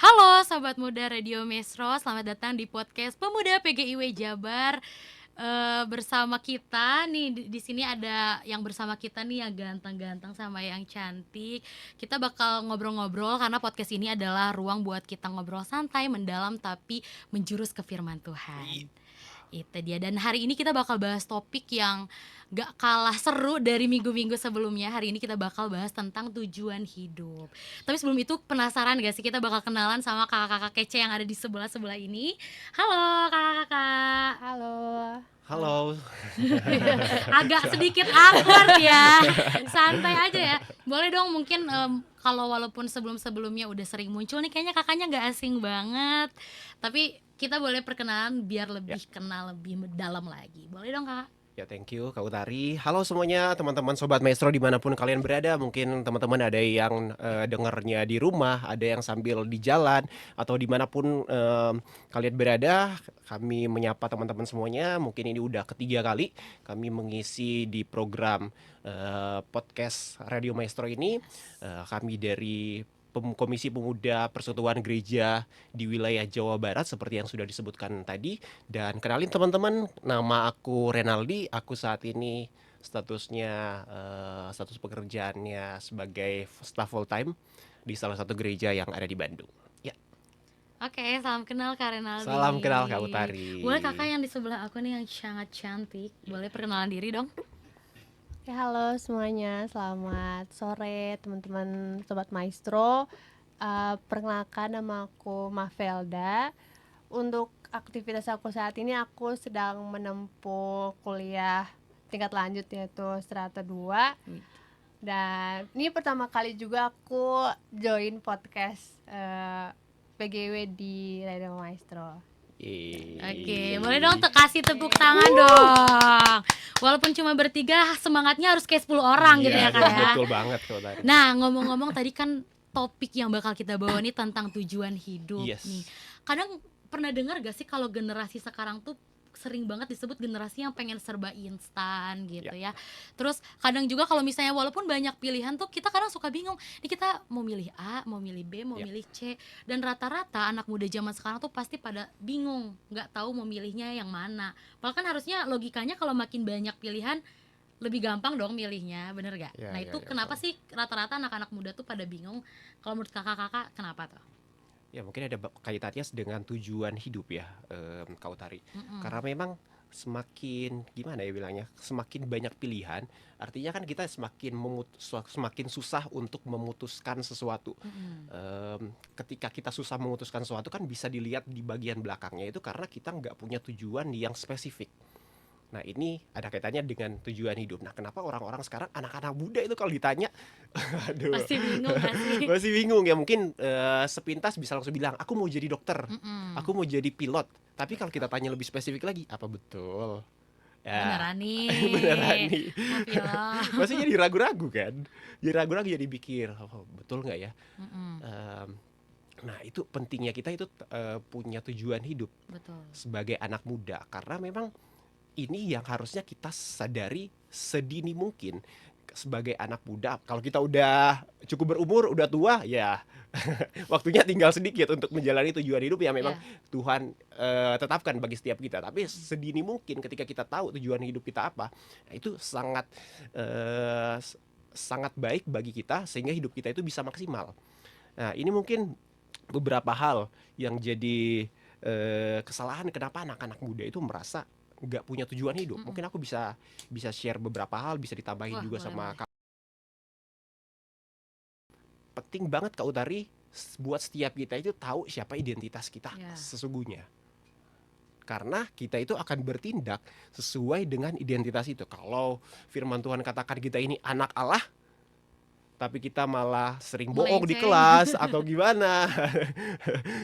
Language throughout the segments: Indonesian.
Halo Sobat Muda Radio Mesro, selamat datang di podcast Pemuda PGIW Jabar. Bersama kita nih di sini ada yang bersama kita nih yang ganteng-ganteng sama yang cantik. Kita bakal ngobrol-ngobrol karena podcast ini adalah ruang buat kita ngobrol santai, mendalam tapi menjurus ke firman Tuhan. Itu dia, dan hari ini kita bakal bahas topik yang gak kalah seru dari minggu-minggu sebelumnya. Hari ini kita bakal bahas tentang tujuan hidup. Tapi sebelum itu, penasaran gak sih kita bakal kenalan sama kakak-kakak kece yang ada di sebelah-sebelah ini. Halo kakak-kakak. Halo. Halo. Agak sedikit awkward ya. Santai aja ya. Boleh dong mungkin kalau walaupun sebelum-sebelumnya udah sering muncul nih, kayaknya kakaknya gak asing banget. Tapi kita boleh perkenalan biar lebih kenal lebih dalam lagi. Boleh dong kakak? Ya, thank you Kak Utari. Halo semuanya teman-teman Sobat Maestro dimanapun kalian berada. Mungkin teman-teman ada yang dengernya di rumah, ada yang sambil di jalan, atau dimanapun kalian berada. Kami menyapa teman-teman semuanya. Mungkin ini udah ketiga kali kami mengisi di program podcast Radio Maestro ini. Kami dari Komisi Pemuda Persekutuan Gereja di wilayah Jawa Barat seperti yang sudah disebutkan tadi. Dan kenalin teman-teman, nama aku Renaldi. Aku saat ini statusnya status pekerjaannya sebagai staff full time di salah satu gereja yang ada di Bandung. Ya, Oke, salam kenal Kak Renaldi. salam kenal Kak Utari. Boleh kakak yang di sebelah aku nih yang sangat cantik, boleh perkenalan diri dong? Ya, halo semuanya, selamat sore teman-teman Sobat Maestro. Perkenalkan, nama aku Mafelda. Untuk aktivitas aku saat ini, aku sedang menempuh kuliah tingkat lanjut yaitu Strata 2. Dan ini pertama kali juga aku join podcast PGW di Radio Maestro. Oke, boleh dong kasih tepuk tangan dong. Walaupun cuma bertiga, semangatnya harus kayak 10 orang gitu ya Kak ya. Betul banget Kak Utari. Nah, ngomong-ngomong tadi kan topik yang bakal kita bawa nih tentang tujuan hidup nih. Kadang pernah dengar gak sih kalau generasi sekarang tuh sering banget disebut generasi yang pengen serba instan gitu ya. Terus kadang juga kalau misalnya walaupun banyak pilihan tuh kita kadang suka bingung. Nih kita mau milih A, mau milih B, mau milih C. Dan rata-rata anak muda zaman sekarang tuh pasti pada bingung, nggak tahu mau milihnya yang mana. Padahal kan harusnya logikanya kalau makin banyak pilihan lebih gampang dong milihnya, bener gak? Nah itu kenapa sih rata-rata anak-anak muda tuh pada bingung? Kalau menurut kakak-kakak kenapa tuh? Ya, mungkin ada kaitannya dengan tujuan hidup ya, Kak Utari. Karena memang semakin gimana ya bilangnya, semakin banyak pilihan, artinya kan kita semakin susah untuk memutuskan sesuatu. Ketika kita susah memutuskan sesuatu kan bisa dilihat di bagian belakangnya itu karena kita nggak punya tujuan yang spesifik. Nah, ini ada kaitannya dengan tujuan hidup. Nah, kenapa orang-orang sekarang, anak-anak muda itu kalau ditanya, aduh, Pasti bingung gak sih? masih bingung ya. Mungkin sepintas bisa langsung bilang, aku mau jadi dokter, aku mau jadi pilot. Tapi kalau kita tanya lebih spesifik lagi, apa betul? Ya, Beneran nih. beneran nih. Maaf ya. Masih jadi ragu-ragu kan? Jadi ragu-ragu, jadi pikir, oh, betul nggak ya? Nah, itu pentingnya kita itu punya tujuan hidup Betul. sebagai anak muda. Karena memang ini yang harusnya kita sadari sedini mungkin sebagai anak muda. Kalau kita udah cukup berumur, udah tua, ya waktunya tinggal sedikit untuk menjalani tujuan hidup yang memang Tuhan tetapkan bagi setiap kita. Tapi sedini mungkin ketika kita tahu tujuan hidup kita apa, itu sangat sangat baik bagi kita sehingga hidup kita itu bisa maksimal. Nah, ini mungkin beberapa hal yang jadi kesalahan kenapa anak-anak muda itu merasa nggak punya tujuan hidup. Mungkin aku bisa share beberapa hal, bisa ditambahin juga sama Kak. Penting banget Kak Utari buat setiap kita itu tahu siapa identitas kita sesungguhnya. Karena kita itu akan bertindak sesuai dengan identitas itu. Kalau firman Tuhan katakan kita ini anak Allah, tapi kita malah sering bohong di kelas atau gimana,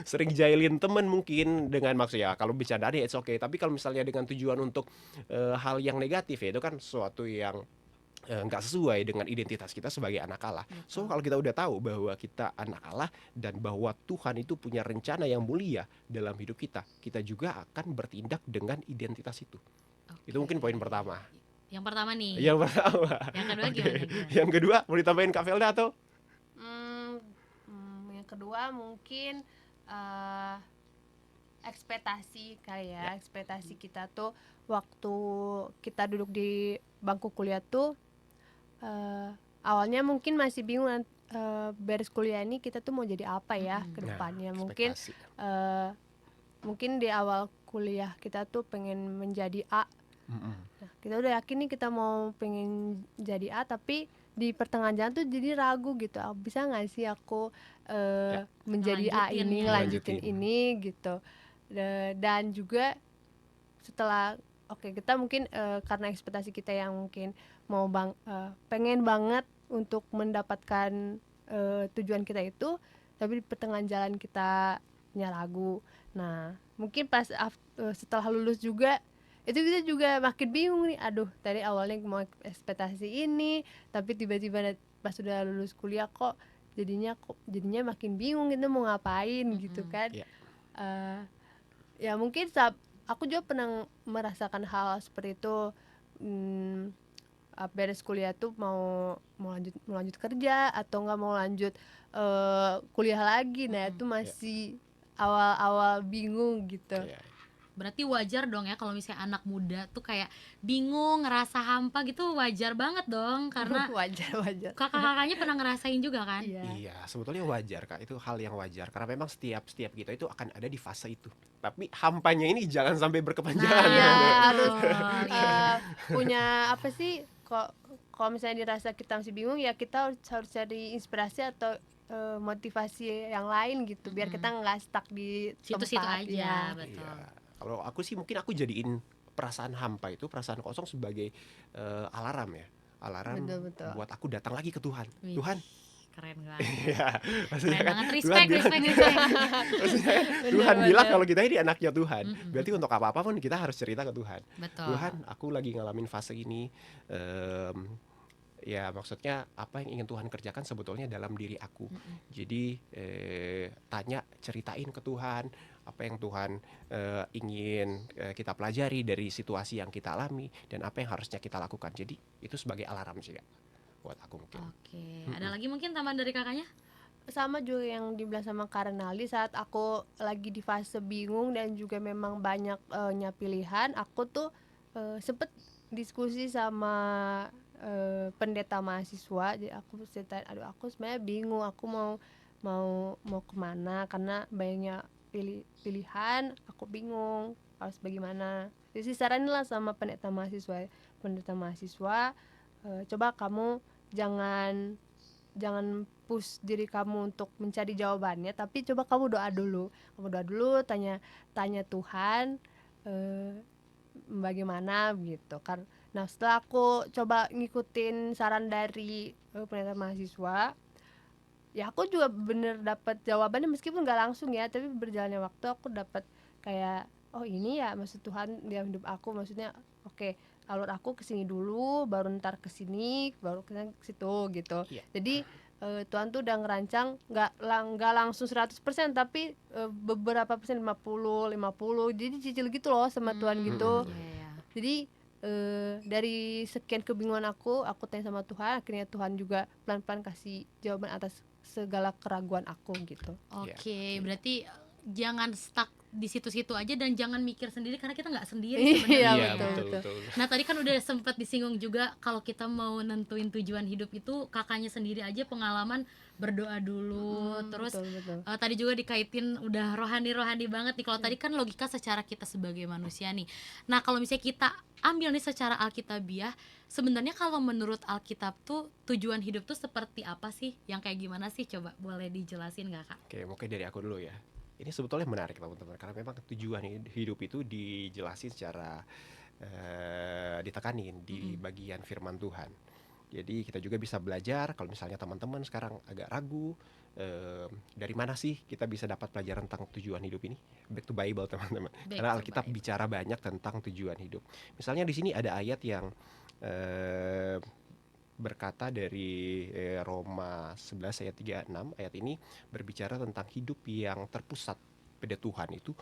sering jahilin temen mungkin dengan maksudnya kalau bercandaan ya it's okay, tapi kalau misalnya dengan tujuan untuk hal yang negatif ya itu kan sesuatu yang nggak sesuai dengan identitas kita sebagai anak Allah. So kalau kita udah tahu bahwa kita anak Allah dan bahwa Tuhan itu punya rencana yang mulia dalam hidup kita, kita juga akan bertindak dengan identitas itu. Itu mungkin poin pertama. Yang pertama nih. Yang pertama. Yang kedua gimana? Yang kedua mau ditambahin Kak Felda atau? Yang kedua mungkin eh, ekspektasi kali ya, ekspektasi kita tuh waktu kita duduk di bangku kuliah tuh awalnya mungkin masih bingung beres kuliah ini kita tuh mau jadi apa ya ke depannya. Mungkin ekspektasi. mungkin di awal kuliah kita tuh pengen menjadi A. Nah, kita udah yakin nih kita mau pengen jadi A, tapi di pertengahan jalan tuh jadi ragu gitu. Bisa nggak sih aku menjadi A Ngelanjutin ini, ya. ngelanjutin Ngelanjutin. ini gitu. Dan juga setelah kita mungkin karena ekspektasi kita yang mungkin pengen banget untuk mendapatkan tujuan kita itu, tapi di pertengahan jalan kita ragu. Nah, mungkin setelah lulus juga itu kita juga makin bingung nih. Aduh, tadi awalnya mau ekspektasi ini, tapi tiba-tiba pas sudah lulus kuliah kok jadinya makin bingung kita mau ngapain gitu kan. Iya. Ya mungkin aku juga pernah merasakan hal seperti itu. Beres kuliah tuh mau lanjut kerja atau nggak mau lanjut kuliah lagi. Nah itu masih awal-awal bingung gitu. Iya. Berarti wajar dong ya kalau misalnya anak muda tuh kayak bingung, ngerasa hampa gitu, wajar banget dong. Karena wajar. kakak-kakaknya pernah ngerasain juga kan? Iya, sebetulnya wajar Kak, itu hal yang wajar karena memang setiap kita itu akan ada di fase itu. Tapi hampanya ini jangan sampai berkepanjangan. Iya, harus betul. punya apa sih, kalau misalnya dirasa kita masih bingung ya kita harus cari inspirasi atau motivasi yang lain gitu, biar kita nggak stuck di Situ-situ tempat aja, ya. betul. Iya. Kalau aku sih mungkin aku jadiin perasaan hampa itu, perasaan kosong sebagai alarm ya. Alarm Betul. buat aku datang lagi ke Tuhan. Wih, Tuhan. keren banget. Iya, maksudnya Keren kan banget, Tuhan bilang, respect. maksudnya kan Tuhan bilang kalau kita ini anaknya Tuhan. Berarti untuk apa-apa pun kita harus cerita ke Tuhan. Betul. Tuhan, aku lagi ngalamin fase ini. Ya maksudnya apa yang ingin Tuhan kerjakan sebetulnya dalam diri aku. Jadi ceritain ke Tuhan apa yang Tuhan ingin kita pelajari dari situasi yang kita alami dan apa yang harusnya kita lakukan. Jadi itu sebagai alarm sih Kak, buat aku mungkin. Oke, ada lagi mungkin tambahan dari kakaknya? Sama juga yang dibilang sama Karenali, saat aku lagi di fase bingung dan juga memang banyak pilihan, aku tuh sempet diskusi sama pendeta mahasiswa. Jadi aku ceritain, aduh aku sebenarnya bingung, aku mau kemana karena banyak pilihan, aku bingung harus bagaimana. Jadi saranin lah sama pendeta mahasiswa, coba kamu jangan push diri kamu untuk mencari jawabannya, tapi coba kamu doa dulu, tanya Tuhan bagaimana gitu kan. Nah setelah aku coba ngikutin saran dari pendeta mahasiswa, ya aku juga bener dapat jawabannya meskipun nggak langsung ya, tapi berjalannya waktu aku dapat kayak, oh ini ya maksud Tuhan dalam hidup aku, maksudnya oke, alur aku kesini dulu, baru ntar kesini, baru ke situ gitu. Jadi Tuhan tuh udah ngerancang nggak langsung 100%, tapi beberapa persen, 50, jadi cicil gitu loh sama Tuhan gitu. Jadi dari sekian kebingungan aku tanya sama Tuhan, akhirnya Tuhan juga pelan-pelan kasih jawaban atas segala keraguan aku gitu. Oke, berarti jangan stuck di situ-situ aja dan jangan mikir sendiri karena kita nggak sendiri Iya, sebenarnya. betul. Nah tadi kan udah sempat disinggung juga kalau kita mau nentuin tujuan hidup itu kakaknya sendiri aja pengalaman berdoa dulu, terus betul. tadi juga dikaitin udah rohani banget nih. Kalau tadi kan logika secara kita sebagai manusia nih. Nah kalau misalnya kita ambil nih secara alkitabiah, sebenarnya kalau menurut Alkitab tuh tujuan hidup tuh seperti apa sih? Yang kayak gimana sih? Coba boleh dijelasin nggak Kak? Oke, mungkin dari aku dulu ya. Ini sebetulnya menarik teman-teman karena memang tujuan hidup itu dijelasin secara ditekanin di bagian firman Tuhan. Jadi kita juga bisa belajar kalau misalnya teman-teman sekarang agak ragu dari mana sih kita bisa dapat pelajaran tentang tujuan hidup ini. Back to Bible teman-teman. Karena Alkitab bicara banyak tentang tujuan hidup. Misalnya di sini ada ayat yang berkata dari Roma 11 ayat 36. Ayat ini berbicara tentang hidup yang terpusat pada Tuhan, itu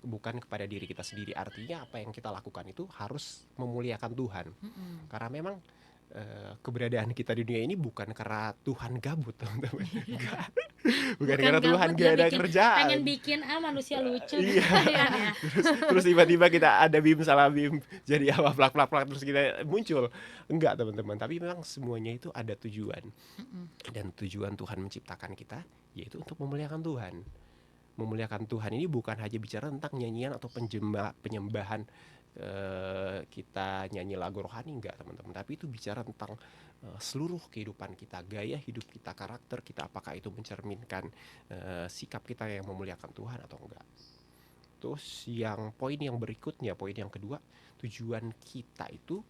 bukan kepada diri kita sendiri. Artinya apa yang kita lakukan itu harus memuliakan Tuhan. Karena memang keberadaan kita di dunia ini bukan karena Tuhan gabut, teman-teman. Enggak. Bukan Bukan karena Tuhan gabut, gak dia ada pengen kerjaan. bikin manusia lucu gitu Iya. kan ya. Terus tiba-tiba kita ada bim salah bim, jadi apa plak terus kita muncul. Enggak, teman-teman, tapi memang semuanya itu ada tujuan. Dan tujuan Tuhan menciptakan kita yaitu untuk memuliakan Tuhan. Memuliakan Tuhan ini bukan hanya bicara tentang nyanyian atau penyembahan, kita nyanyi lagu rohani, enggak, teman-teman, tapi itu bicara tentang seluruh kehidupan kita, gaya hidup kita, karakter kita, apakah itu mencerminkan sikap kita yang memuliakan Tuhan atau enggak. Terus poin yang berikutnya, poin yang kedua, tujuan kita itu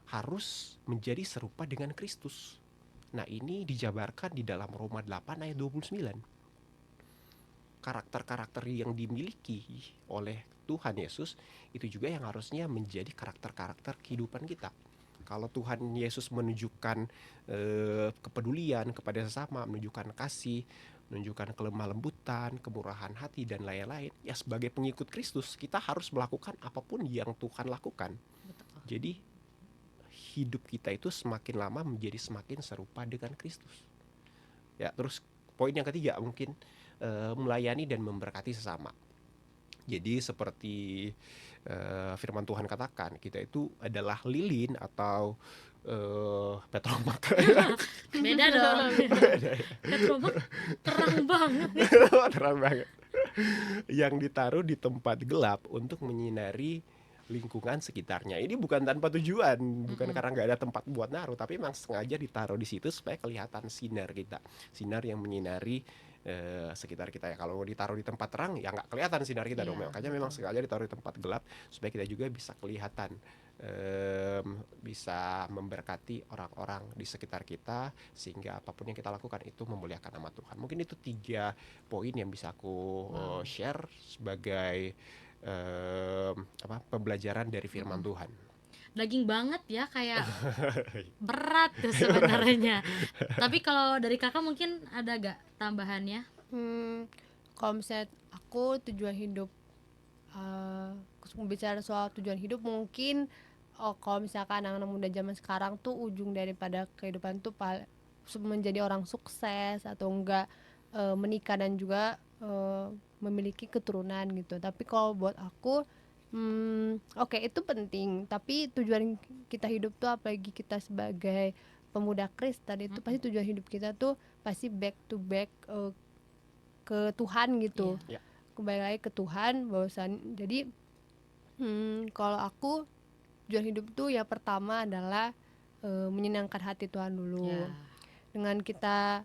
harus menjadi serupa dengan Kristus. Nah, ini dijabarkan di dalam Roma 8 ayat 29. Karakter-karakter yang dimiliki oleh Tuhan Yesus itu juga yang harusnya menjadi karakter-karakter kehidupan kita. Kalau Tuhan Yesus menunjukkan kepedulian kepada sesama, menunjukkan kasih, menunjukkan kelemah lembutan, kemurahan hati, dan lain-lain, ya sebagai pengikut Kristus kita harus melakukan apapun yang Tuhan lakukan. Betul. Jadi hidup kita itu semakin lama menjadi semakin serupa dengan Kristus. Ya, terus poin yang ketiga mungkin melayani dan memberkati sesama. Jadi seperti firman Tuhan katakan, kita itu adalah lilin atau petromak. Beda dong. Petromak terang banget. Terang banget. Yang ditaruh di tempat gelap untuk menyinari lingkungan sekitarnya. Ini bukan tanpa tujuan, bukan karena nggak ada tempat buat naruh, tapi memang sengaja ditaruh di situ supaya kelihatan sinar kita, sinar yang menyinari sekitar kita. Ya kalau ditaruh di tempat terang ya nggak kelihatan sinar kita dong. Makanya memang sengaja ditaruh di tempat gelap supaya kita juga bisa kelihatan, bisa memberkati orang-orang di sekitar kita, sehingga apapun yang kita lakukan itu memuliakan nama Tuhan. Mungkin itu 3 poin yang bisa aku share sebagai pembelajaran dari firman Tuhan. Daging banget ya, kayak berat tuh sebenarnya. Tapi kalau dari kakak mungkin ada gak tambahannya? Kalau misalnya aku tujuan hidup, bicara soal tujuan hidup, mungkin kalau misalkan anak-anak muda zaman sekarang tuh ujung daripada kehidupan tuh menjadi orang sukses atau enggak menikah dan juga memiliki keturunan gitu. Tapi kalau buat aku, oke, itu penting, tapi tujuan kita hidup tuh, apalagi kita sebagai pemuda Kristen, itu pasti tujuan hidup kita tuh pasti back to back ke Tuhan gitu. Iya. Kembali lagi ke Tuhan, bahwasan jadi kalau aku tujuan hidup tuh yang pertama adalah menyenangkan hati Tuhan dulu. Dengan kita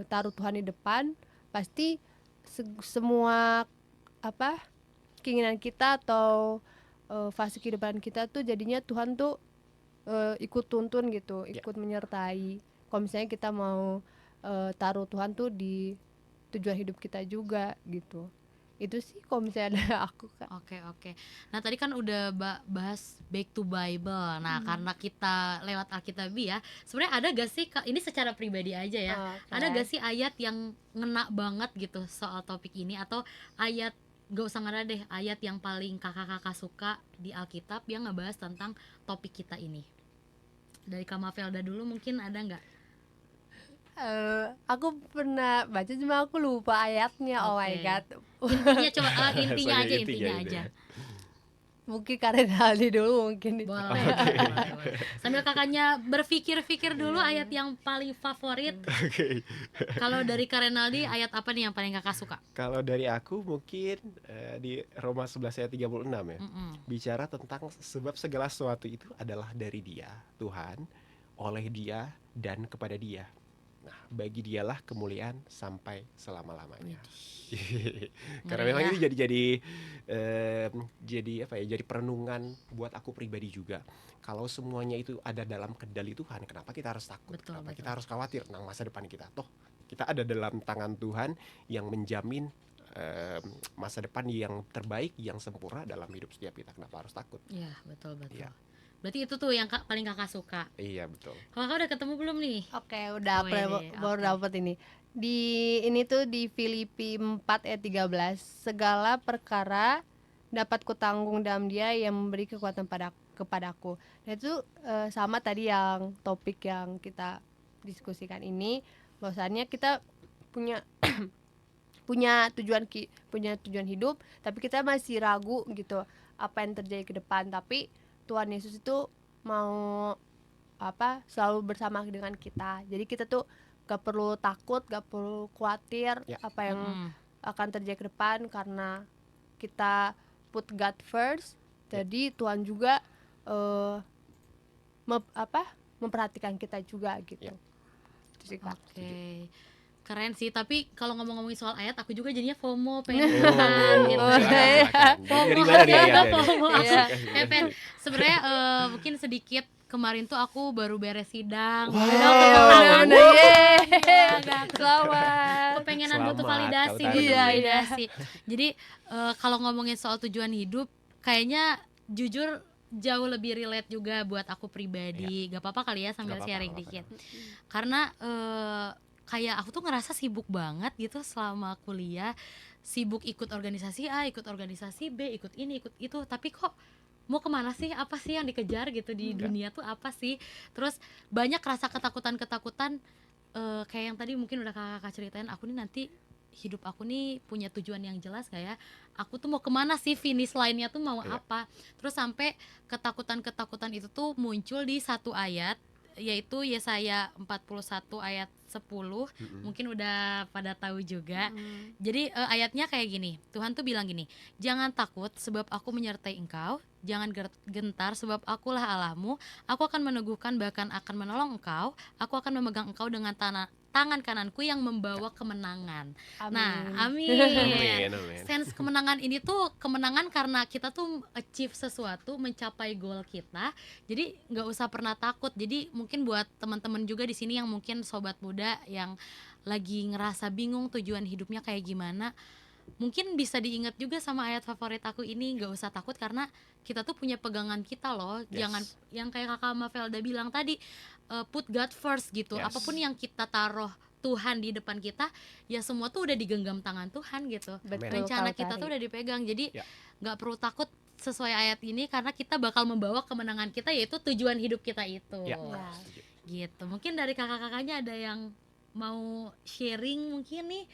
taruh Tuhan di depan, pasti semua keinginan kita atau fase kehidupan kita tuh jadinya Tuhan tuh ikut tuntun gitu, ikut menyertai. Kalau misalnya kita mau taruh Tuhan tuh di tujuan hidup kita juga gitu. Itu sih kalau misalnya ada aku, Kak. Oke. Nah tadi kan udah bahas back to Bible. Nah karena kita lewat Alkitabi ya, sebenarnya ada gak sih, ini secara pribadi aja ya, ada gak sih ayat yang ngena banget gitu soal topik ini, atau ayat, gak usah ngena deh, ayat yang paling kakak-kakak suka di Alkitab yang ngebahas tentang topik kita ini? Dari Kak Mafelda dulu mungkin ada nggak? Aku pernah baca cuma aku lupa ayatnya. Oh my god. Intinya coba intinya Soalnya aja. intinya aja. Mungkin Karenaldi dulu mungkin. Boleh. Sambil kakaknya berpikir-pikir dulu ayat yang paling favorit. Kalau dari Karenaldi, ayat apa nih yang paling kakak suka? Kalau dari aku mungkin di Roma 11 ayat 36 ya. Bicara tentang sebab segala sesuatu itu adalah dari Dia, Tuhan, oleh Dia dan kepada Dia. Nah, bagi Dialah kemuliaan sampai selama-lamanya. Karena memang ini jadi perenungan buat aku pribadi juga. Kalau semuanya itu ada dalam kendali Tuhan, kenapa kita harus takut? Kenapa kita harus khawatir tentang masa depan kita? Toh kita ada dalam tangan Tuhan yang menjamin masa depan yang terbaik, yang sempurna dalam hidup setiap kita. Kenapa harus takut? Iya, betul. Ya. Berarti itu tuh yang paling kakak suka. Iya, betul. Kalau kakak udah ketemu belum nih? Oke, udah. Baru dapat ini. Ini tuh di Filipi 4 ayat 13. Segala perkara dapat kutanggung dalam Dia yang memberi kekuatan padaku. kepadaku. Dan itu sama tadi yang topik yang kita diskusikan ini, bahwasannya kita punya punya tujuan hidup, tapi kita masih ragu gitu apa yang terjadi ke depan. Tapi Tuhan Yesus itu mau selalu bersama dengan kita. Jadi kita tuh gak perlu takut, gak perlu khawatir apa yang akan terjadi ke depan, karena kita put God first. Jadi Tuhan juga memperhatikan kita juga gitu. Itu sih, Kak. Oke. Keren sih, tapi kalau ngomongin soal ayat aku juga jadinya FOMO, pengen gitu. Dari mana nih ya? FOMO aku kayak pengen sebenarnya mungkin sedikit. Kemarin tuh aku baru beres sidang. Selamat. Kepengenan butuh validasi, Jadi kalau ngomongin soal tujuan hidup, kayaknya jujur jauh lebih relate juga buat aku pribadi. Gak apa-apa kali ya sambil sharing dikit. Karena kayak aku tuh ngerasa sibuk banget gitu selama kuliah. Sibuk ikut organisasi A, ikut organisasi B, ikut ini, ikut itu. Tapi kok mau kemana sih, apa sih yang dikejar gitu di dunia tuh apa sih. Terus banyak rasa ketakutan kayak yang tadi mungkin udah kakak ceritain, aku nih nanti hidup aku nih punya tujuan yang jelas gak ya, aku tuh mau kemana sih, finish line-nya tuh mau apa. Terus sampai ketakutan itu tuh muncul di satu ayat, yaitu Yesaya 41 ayat 10. Mungkin udah pada tahu juga. Jadi ayatnya kayak gini, Tuhan tuh bilang gini, jangan takut sebab aku menyertai engkau, jangan gentar sebab akulah Allahmu, aku akan meneguhkan bahkan akan menolong engkau, aku akan memegang engkau dengan tangan kananku yang membawa kemenangan. Amin. Nah, amin. Sense kemenangan ini tuh kemenangan karena kita tuh achieve sesuatu, mencapai goal kita. Jadi nggak usah pernah takut. Jadi mungkin buat teman-teman juga di sini yang mungkin sobat muda yang lagi ngerasa bingung tujuan hidupnya kayak gimana, mungkin bisa diingat juga sama ayat favorit aku ini, nggak usah takut karena kita tuh punya pegangan kita loh. Jangan yang kayak kakak Mavelda bilang tadi, put God first gitu. Apapun yang kita taruh Tuhan di depan kita, ya semua tuh udah digenggam tangan Tuhan gitu. Rencana kita tuh udah dipegang. Jadi nggak perlu takut sesuai ayat ini, karena kita bakal membawa kemenangan kita, yaitu tujuan hidup kita itu. Gitu. Mungkin dari kakak-kakaknya ada yang mau sharing mungkin nih,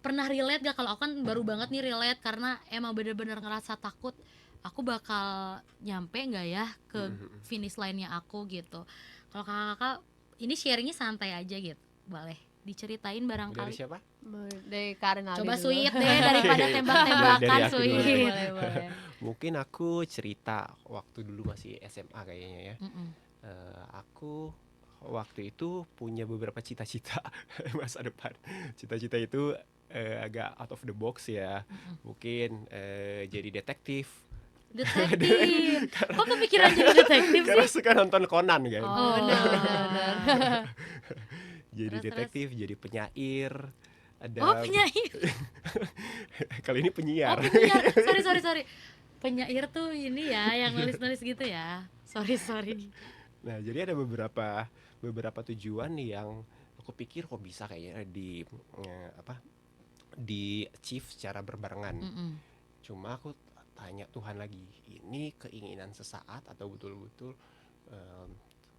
pernah relate gak? Kalau aku kan baru banget nih relate, karena emang bener-bener ngerasa takut aku bakal nyampe gak ya ke finish line-nya aku gitu. Kalau kakak-kakak ini sharingnya santai aja gitu, boleh diceritain barangkali. Dari siapa? Dari Karen Ali coba dulu. Sweet deh, daripada tembak-tembakan. Dari aku Sweet dulu. Boleh. Mungkin aku cerita waktu dulu masih SMA kayaknya ya. Aku waktu itu punya beberapa cita-cita masa depan. Cita-cita itu agak out of the box ya. Mungkin jadi detektif. Kok kepikiran jadi detektif sih? Karena suka nonton Conan kan. Benar. Jadi detektif, jadi penyair. Ada penyair. Kali ini penyiar. Penyiar. Sorry. Penyair tuh ini ya, yang nulis-nulis gitu ya. Sorry. Nah, jadi ada beberapa tujuan yang aku pikir kok bisa kayaknya di achieve secara berbarengan. Cuma aku tanya Tuhan lagi, ini keinginan sesaat atau betul-betul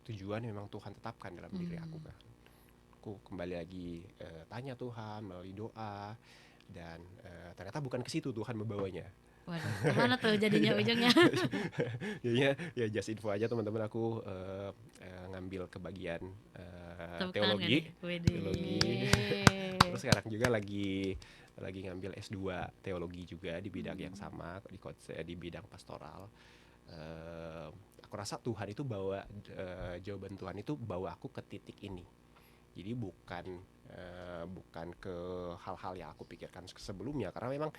tujuan memang Tuhan tetapkan dalam diri aku kan. Aku kembali lagi tanya Tuhan melalui doa, dan ternyata bukan ke situ Tuhan membawanya. Waduh, kemana tuh jadinya ujungnya? Jadinya ya just info aja teman-teman, aku ngambil ke bagian teologi. Terus sekarang juga lagi ngambil S2 teologi juga di bidang yang sama, di bidang pastoral. Aku rasa Tuhan itu bawa jawaban Tuhan itu bawa aku ke titik ini. Jadi bukan ke hal-hal yang aku pikirkan sebelumnya, karena memang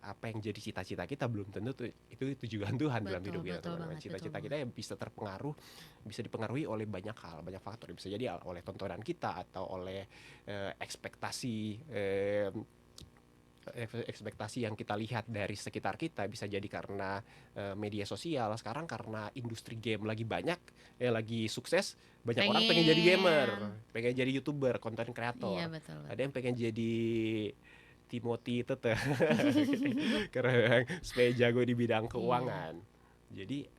apa yang jadi cita-cita kita belum tentu itu tujuan Tuhan dalam hidup kita. Cita-cita kita yang bisa dipengaruhi oleh banyak hal, banyak faktor. Bisa jadi oleh tontonan kita atau oleh ekspektasi yang kita lihat dari sekitar kita. Bisa jadi karena media sosial sekarang, karena industri game lagi banyak, lagi sukses, banyak orang pengen jadi gamer, pengen jadi YouTuber, content creator. Ada yang pengen jadi Timothy Tete karena supaya jago di bidang keuangan. Jadi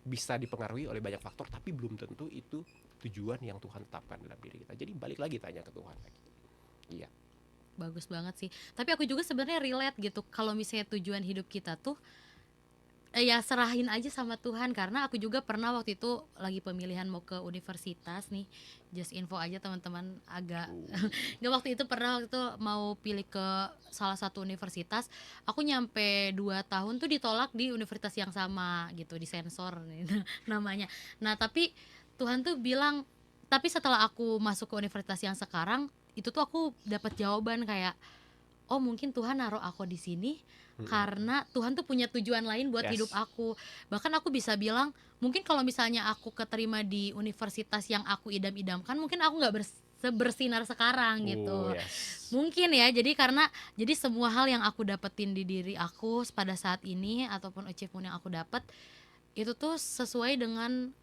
bisa dipengaruhi oleh banyak faktor, tapi belum tentu itu tujuan yang Tuhan tetapkan dalam diri kita. Jadi balik lagi tanya ke Tuhan lagi. Iya. Bagus banget sih. Tapi aku juga sebenarnya relate gitu. Kalau misalnya tujuan hidup kita tuh ya serahin aja sama Tuhan, karena aku juga pernah waktu itu lagi pemilihan mau ke universitas nih, just info aja teman-teman, agak nggak, waktu itu pernah waktu itu mau pilih ke salah satu universitas, aku nyampe 2 tahun tuh ditolak di universitas yang sama gitu, di sensor nih namanya. Nah tapi Tuhan tuh bilang, tapi setelah aku masuk ke universitas yang sekarang itu tuh aku dapat jawaban kayak, oh mungkin Tuhan naruh aku di sini karena Tuhan tuh punya tujuan lain buat hidup Yes. aku. Bahkan aku bisa bilang, mungkin kalau misalnya aku keterima di universitas yang aku idam-idamkan, mungkin aku nggak bersinar sekarang gitu. Yes. Mungkin ya, jadi semua hal yang aku dapetin di diri aku pada saat ini ataupun achievement yang aku dapat itu tuh sesuai dengan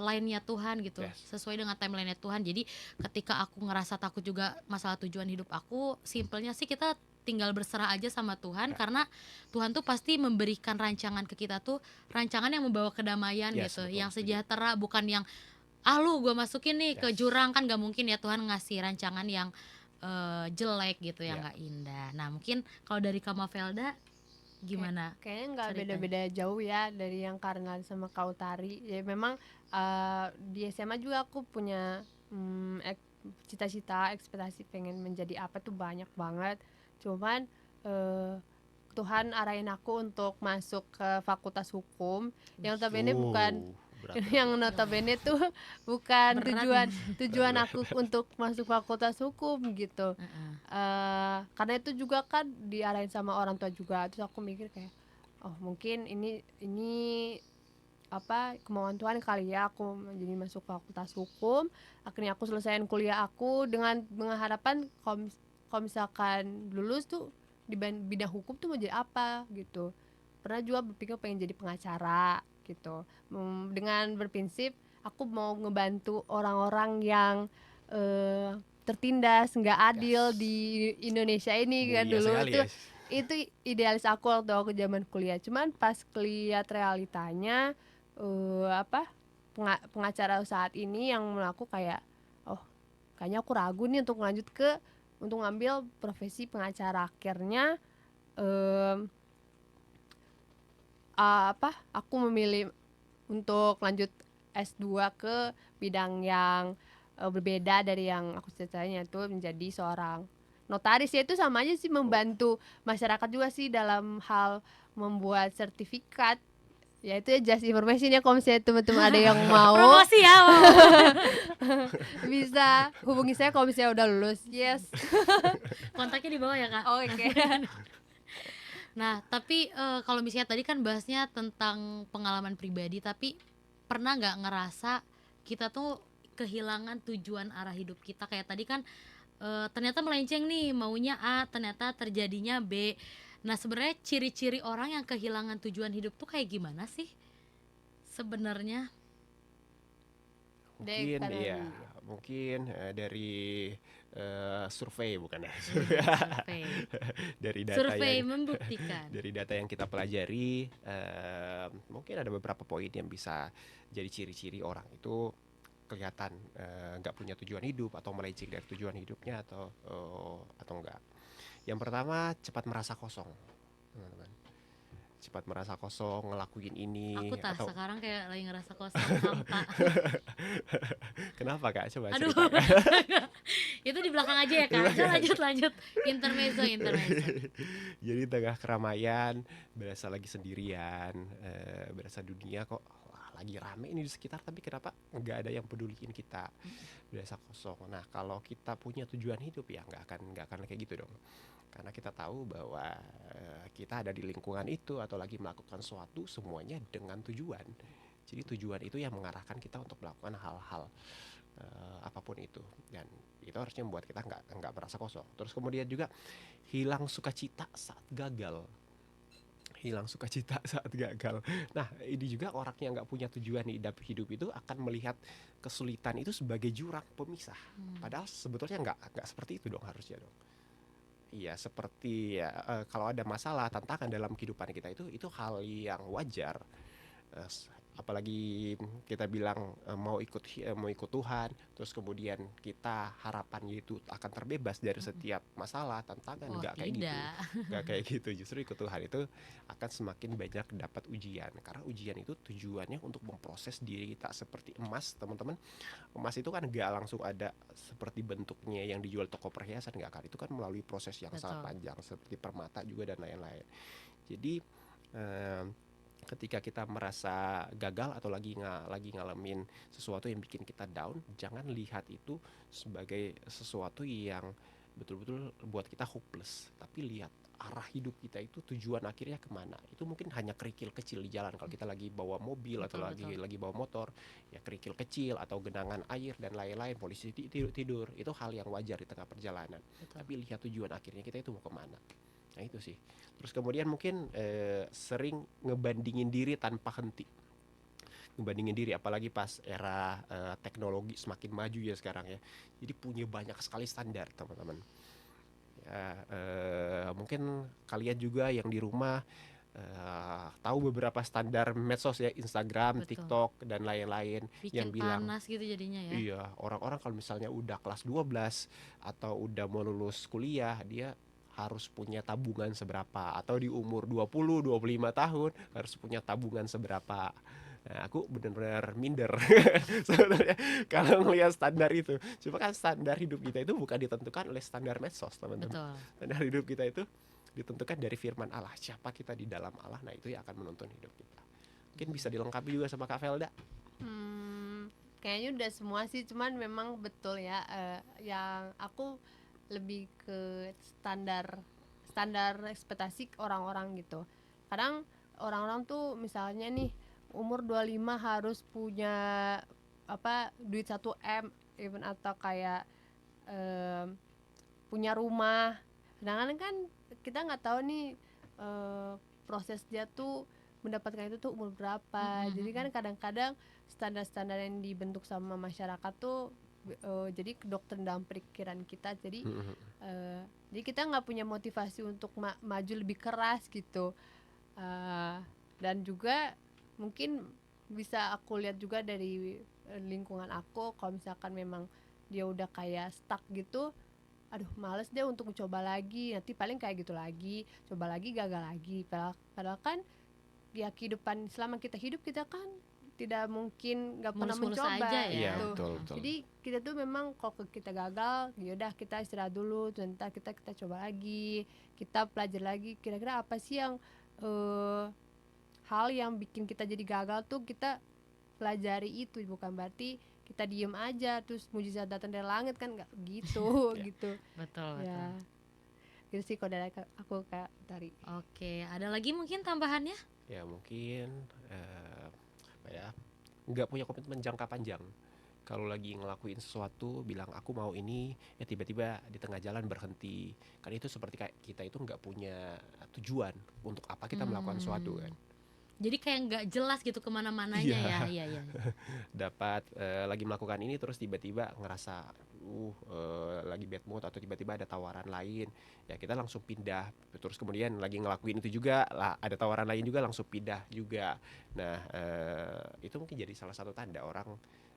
line-nya Tuhan gitu, Yes. sesuai dengan timeline-nya Tuhan. Jadi ketika aku ngerasa takut juga masalah tujuan hidup aku, simpelnya sih kita tinggal berserah aja sama Tuhan, karena Tuhan tuh pasti memberikan rancangan ke kita tuh, rancangan yang membawa kedamaian Yes, gitu, betul, yang setuju. sejahtera, bukan yang lu gue masukin nih ke Yes. jurang. Kan gak mungkin ya Tuhan ngasih rancangan yang jelek gitu, yang Ya. gak indah. Nah mungkin kalau dari Kak Mavelda gimana? Kayaknya nggak ceritanya? beda-beda jauh ya dari yang Karnal sama Kak Utari. Ya memang di SMA juga aku punya cita-cita, ekspektasi pengen menjadi apa tuh banyak banget. Cuman Tuhan arahin aku untuk masuk ke Fakultas Hukum yang notabene bukan Berat. yang notabene tuh bukan Berat tujuan aku untuk masuk Fakultas Hukum gitu. Karena itu juga kan diarahin sama orang tua juga. Terus aku mikir kayak, oh mungkin ini apa kemauan Tuhan kali ya aku jadi masuk Fakultas Hukum. Akhirnya aku selesaiin kuliah aku dengan harapan kalau misalkan lulus tuh di bidang hukum tuh mau jadi apa gitu. Pernah juga berpikir pengen jadi pengacara gitu, dengan berprinsip aku mau ngebantu orang-orang yang tertindas nggak adil Yes. di Indonesia ini kan. Mulia Dulu sekali, itu yes. itu idealis aku waktu aku zaman kuliah. Cuman pas lihat realitanya apa pengacara saat ini yang aku kayak, oh kayaknya aku ragu nih untuk lanjut untuk ngambil profesi pengacara. Akhirnya aku memilih untuk lanjut S2 ke bidang yang berbeda dari yang aku ceritain, yaitu menjadi seorang notaris. Ya itu sama aja sih, membantu masyarakat juga sih dalam hal membuat sertifikat. Ya itu ya just information ya, kalau misalnya teman-teman ada yang mau promosi ya. bisa hubungi saya kalau misalnya udah lulus. Yes. Kontaknya di bawah ya Kak. Oke. Nah tapi kalau misalnya tadi kan bahasnya tentang pengalaman pribadi, tapi pernah nggak ngerasa kita tuh kehilangan tujuan arah hidup kita? Kayak tadi kan ternyata melenceng nih, maunya A ternyata terjadinya B. Nah sebenarnya ciri-ciri orang yang kehilangan tujuan hidup tuh kayak gimana sih sebenarnya? Mungkin Kanan. ya, mungkin dari survei bukan ya. Survei. Dari data Survei yang membuktikan. dari data yang kita pelajari, mungkin ada beberapa poin yang bisa jadi ciri-ciri orang itu kelihatan nggak punya tujuan hidup atau melenceng dari tujuan hidupnya atau enggak. Yang pertama, cepat merasa kosong, teman-teman. Cepat merasa kosong ngelakuin ini Aku atau sekarang kayak lagi ngerasa kosong, hampa. kenapa Kak? Coba Aduh. ceritakan. Itu di belakang aja ya Kak. Lanjut. Intermezzo. Jadi tengah keramaian, berasa lagi sendirian, berasa dunia kok lagi rame ini di sekitar, tapi kenapa nggak ada yang peduliin kita, berasa kosong. Nah kalau kita punya tujuan hidup ya nggak akan kayak gitu dong, karena kita tahu bahwa kita ada di lingkungan itu atau lagi melakukan sesuatu semuanya dengan tujuan. Jadi tujuan itu yang mengarahkan kita untuk melakukan hal-hal apapun itu, dan itu harusnya membuat kita nggak merasa kosong. Terus kemudian juga hilang sukacita saat gagal. Nah ini juga orang yang nggak punya tujuan hidup itu akan melihat kesulitan itu sebagai jurang pemisah. Padahal sebetulnya nggak seperti itu dong, harusnya dong. Iya, seperti ya, kalau ada masalah tantangan dalam kehidupan kita itu hal yang wajar. Apalagi kita bilang mau ikut Tuhan, terus kemudian kita harapannya itu akan terbebas dari setiap masalah, tantangan. Oh, Nggak kayak gitu, tidak. nggak kayak gitu. Justru ikut Tuhan itu akan semakin banyak dapat ujian, karena ujian itu tujuannya untuk memproses diri kita. Seperti emas, teman-teman. Emas itu kan nggak langsung ada seperti bentuknya yang dijual toko perhiasan, nggak kan. Itu kan melalui proses yang sangat Betul. panjang, seperti permata juga dan lain-lain. Jadi eh, ketika kita merasa gagal atau lagi ngalamin sesuatu yang bikin kita down, jangan lihat itu sebagai sesuatu yang betul-betul buat kita hopeless, tapi lihat arah hidup kita itu, tujuan akhirnya kemana. Itu mungkin hanya kerikil kecil di jalan kalau kita lagi bawa mobil atau Betul, betul. lagi bawa motor, ya kerikil kecil atau genangan air dan lain-lain, polisi tidur, itu hal yang wajar di tengah perjalanan. Betul. Tapi lihat tujuan akhirnya kita itu mau kemana. Nah itu sih. Terus kemudian mungkin sering ngebandingin diri tanpa henti. Ngebandingin diri, apalagi pas era teknologi semakin maju ya sekarang ya. Jadi punya banyak sekali standar, teman-teman. Ya, mungkin kalian juga yang di rumah tahu beberapa standar medsos ya, Instagram, Betul. TikTok dan lain-lain, yang Bikin bilang panas gitu jadinya ya. iya, orang-orang kalau misalnya udah kelas 12 atau udah mau lulus kuliah, dia harus punya tabungan seberapa, atau di umur 20, 25 tahun harus punya tabungan seberapa. Nah, aku benar-benar minder sebenarnya kalau ngelihat standar itu. Cuma kan standar hidup kita itu bukan ditentukan oleh standar medsos, teman-teman. Betul. Standar hidup kita itu ditentukan dari firman Allah. Siapa kita di dalam Allah, nah itu yang akan menuntun hidup kita. Mungkin bisa dilengkapi juga sama Kak Velda. Kayaknya udah semua sih, cuman memang betul ya, yang aku lebih ke standar standar ekspektasi orang-orang gitu. Kadang orang-orang tuh misalnya nih umur 25 harus punya duit 1 M even, atau kayak em, punya rumah. Sedangkan kan kita nggak tahu nih proses dia tuh mendapatkan itu tuh umur berapa. Jadi kan kadang-kadang standar-standar yang dibentuk sama masyarakat tuh jadi doktrin dalam pikiran kita. Jadi kita nggak punya motivasi untuk maju lebih keras gitu. Dan juga mungkin bisa aku lihat juga dari lingkungan aku, kalau misalkan memang dia udah kayak stuck gitu, aduh males deh untuk coba lagi, nanti paling kayak gitu lagi, coba lagi gagal lagi. Padahal kan ya kehidupan, selama kita hidup kita kan tidak mungkin nggak pernah Mulus-mulus mencoba aja ya. Iya, gitu. betul. Jadi kita tuh memang kalau kita gagal, yaudah kita istirahat dulu, nanti kita coba lagi, kita pelajari lagi kira-kira apa sih yang hal yang bikin kita jadi gagal tuh kita pelajari itu. Bukan berarti kita diem aja terus mujizat datang dari langit, kan nggak gitu. Ya. Gitu Betul, betul. ya, gitu sih kalau dari aku Kak Tari. Oke, ada lagi mungkin tambahannya? Ya mungkin apa ya, nggak punya komitmen jangka panjang. Kalau lagi ngelakuin sesuatu bilang aku mau ini, ya tiba-tiba di tengah jalan berhenti, kan itu seperti kayak kita itu nggak punya tujuan untuk apa kita melakukan sesuatu kan. Jadi kayak nggak jelas gitu kemana-mananya Iya. ya. Iya. Dapat lagi melakukan ini terus tiba-tiba ngerasa lagi bad mood, atau tiba-tiba ada tawaran lain, ya kita langsung pindah. Terus kemudian lagi ngelakuin itu juga lah, ada tawaran lain juga, langsung pindah juga. Nah itu mungkin jadi salah satu tanda orang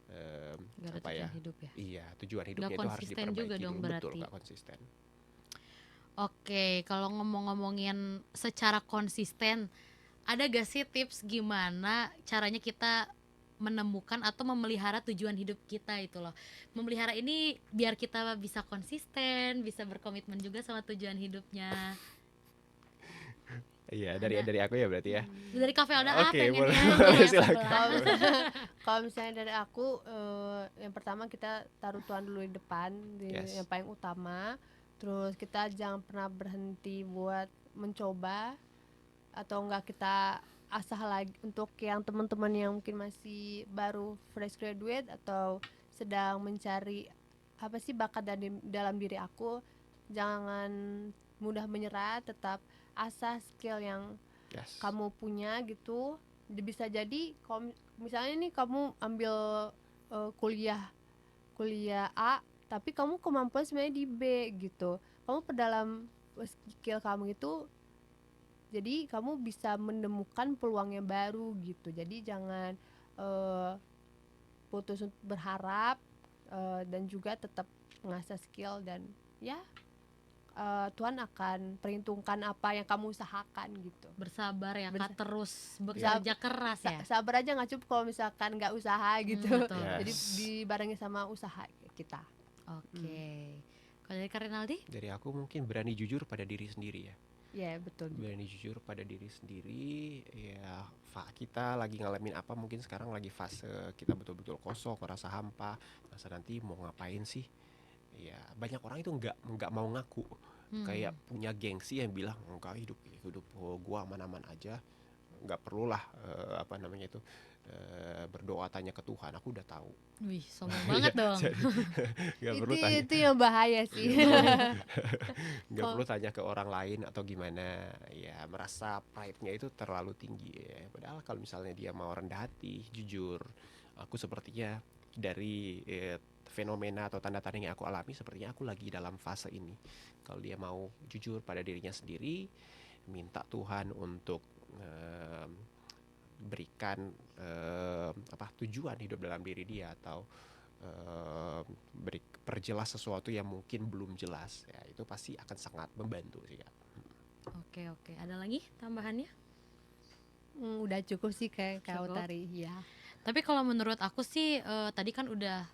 Nggak ada apa ya, tujuan hidup ya. iya, tujuan hidupnya Nggak itu harus konsisten diperbaiki juga dong dulu. Betul, berarti. nggak konsisten. Oke, kalau ngomongin secara konsisten, ada gak sih tips gimana caranya kita menemukan atau memelihara tujuan hidup kita itu loh. Memelihara ini biar kita bisa konsisten, bisa berkomitmen juga sama tujuan hidupnya. Iya, dari aku ya berarti ya. Dari Cafe Alda Oke, pengen boleh, nyanyi ya silakan. sebelah. Kalau misalnya dari aku, yang pertama kita taruh Tuhan dulu di depan, Yes. yang paling utama. Terus kita jangan pernah berhenti buat mencoba, atau enggak kita asah lagi. Untuk yang teman-teman yang mungkin masih baru fresh graduate atau sedang mencari apa sih bakat dalam diri aku, jangan mudah menyerah, tetap asah skill yang Yes. kamu punya gitu. Bisa jadi kalau misalnya nih kamu ambil kuliah A, tapi kamu kemampuan sebenarnya di B gitu, kamu perdalam skill kamu itu Jadi kamu bisa menemukan peluang yang baru gitu. Jadi jangan eh, putus untuk berharap, dan juga tetap mengasah skill, dan ya Tuhan akan perhitungkan apa yang kamu usahakan gitu. Bersabar ya Kak, Bersa- terus Iya. bekerja keras ya. Sabar aja, nggak cukup kalau misalkan nggak usaha gitu. Betul. Jadi Yes. dibarengi sama usaha kita. Oke. Kalau dari Kak Renaldi? Dari aku mungkin berani jujur pada diri sendiri ya. Ya betul. Berani jujur pada diri sendiri ya. Kita lagi ngalamin apa, mungkin sekarang lagi fase kita betul-betul kosong, ngerasa hampa, ngerasa nanti mau ngapain sih. Ya banyak orang itu nggak mau ngaku, kayak punya gengsi yang bilang enggak, hidup gua aman-aman aja, nggak perlulah apa namanya itu berdoa tanya ke Tuhan, aku udah tahu. Wih, sombong banget dong. Jadi, nggak perlu tanya, Itu yang bahaya sih. nggak perlu tanya ke orang lain atau gimana ya, merasa pride-nya itu terlalu tinggi ya. Padahal kalau misalnya dia mau rendah hati, jujur, aku sepertinya dari fenomena atau tanda-tanda yang aku alami, sepertinya aku lagi dalam fase ini. Kalau dia mau jujur pada dirinya sendiri, minta Tuhan untuk berikan tujuan hidup dalam diri dia, atau perjelas sesuatu yang mungkin belum jelas ya, itu pasti akan sangat membantu sih ya. Oke. Ada lagi tambahannya? Udah cukup sih kayak Kak Cukup. Utari ya. Tapi kalau menurut aku sih tadi kan udah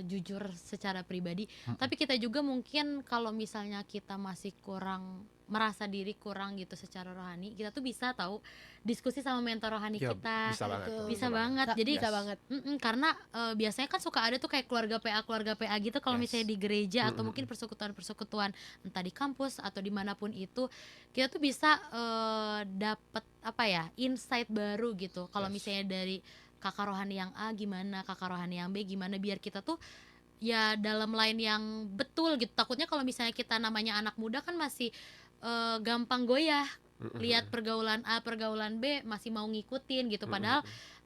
jujur secara pribadi. Tapi kita juga mungkin kalau misalnya kita masih kurang, merasa diri kurang gitu secara rohani, kita tuh bisa tahu diskusi sama mentor rohani Ya, kita. bisa banget tuh, Bisa banget. Jadi bisa banget. karena biasanya kan suka ada tuh kayak keluarga PA gitu kalau Yes. misalnya di gereja atau mungkin persekutuan entah di kampus atau dimanapun itu, kita tuh bisa dapet apa ya, insight baru gitu. Kalau Yes. misalnya dari kakak rohani yang A gimana, kakak rohani yang B gimana, biar kita tuh ya dalam line yang betul gitu. Takutnya kalau misalnya kita namanya anak muda kan masih gampang goyah, lihat pergaulan A pergaulan B masih mau ngikutin gitu, padahal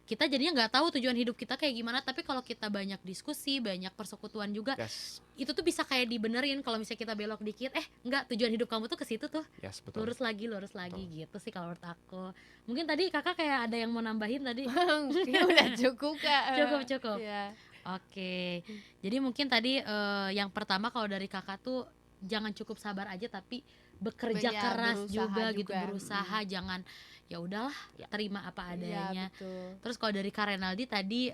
kita jadinya nggak tahu tujuan hidup kita kayak gimana. Tapi kalau kita banyak diskusi, banyak persekutuan juga, Yes. itu tuh bisa kayak dibenerin. Kalau misalnya kita belok dikit, enggak, tujuan hidup kamu tuh ke situ tuh, Yes, betul. lurus lagi gitu sih kalau menurut aku. Mungkin tadi kakak kayak ada yang mau nambahin tadi. Kayaknya udah cukup Kak. Cukup. Ya. Oke, jadi mungkin tadi yang pertama kalau dari kakak tuh jangan cukup sabar aja, tapi bekerja Ya, keras berusaha gitu, juga. berusaha, jangan ya udahlah terima apa adanya. Ya, betul. Terus kalau dari Kak Renaldi tadi